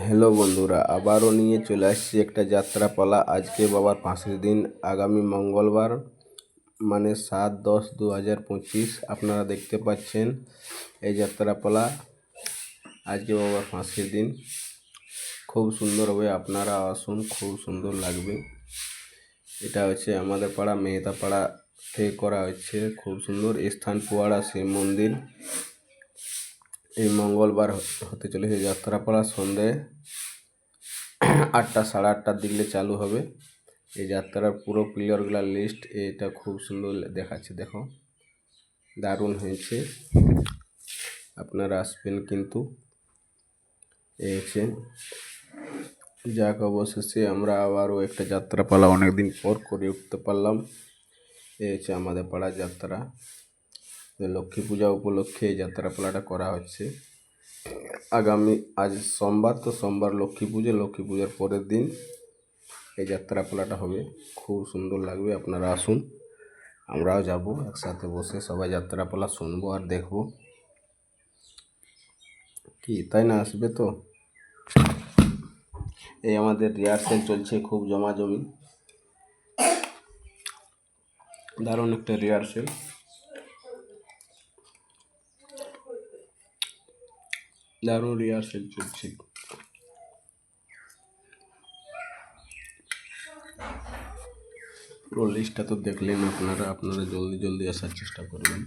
Hello বন্ধুরা, আবারও নিয়ে চলে আসছি একটা যাত্রাপালা। আজকে বাবার 5 দিন, আগামী মঙ্গলবার মানে 7-10-2025 আপনারা দেখতে পাচ্ছেন এই যাত্রাপালা। আজকে বাবার 5 দিন, খুব সুন্দর হবে। আপনারা আসুন, খুব সুন্দর লাগবে। এটা হচ্ছে আমাদের পাড়া মেহতা পাড়া থেকে করা হচ্ছে। খুব সুন্দর স্থান পুয়াড়া শিব মন্দির। এই মঙ্গলবার হতে চলেছে যাত্রাপালা। সন্ধে 8টা 8:30টার দিকে চালু হবে। এই যাত্রার পুরো প্লেয়ারগুলার লিস্ট এটা খুব সুন্দর দেখাচ্ছে, দেখো দারুণ হয়েছে। আপনারা আসবেন কিন্তু। এই হচ্ছে যাক, অবশেষে আমরা আবারও একটা যাত্রাপালা অনেকদিন পর করে উঠতে পারলাম। এই হচ্ছে আমাদের পাড়া যাত্রা। লক্ষ্মী পূজা উপলক্ষে এই যাত্রাপালাটা করা হচ্ছে। আগামী আজ সোমবার, তো সোমবার লক্ষ্মী পূজার পরের দিন এই যাত্রাপালাটা হবে। খুব সুন্দর লাগবে, আপনারা আসুন। আমরাও যাব, একসাথে বসে সবাই যাত্রাপালা শুনবো আর দেখবো, কি তাই না? আসবে তো। এই আমাদের রিহার্সেল চলছে, খুব জমাজমি, দারুণ একটা রিহার্সেল। চলছে। পুরো লিস্টটা তো দেখলেন আপনারা জলদি আসার চেষ্টা করবেন।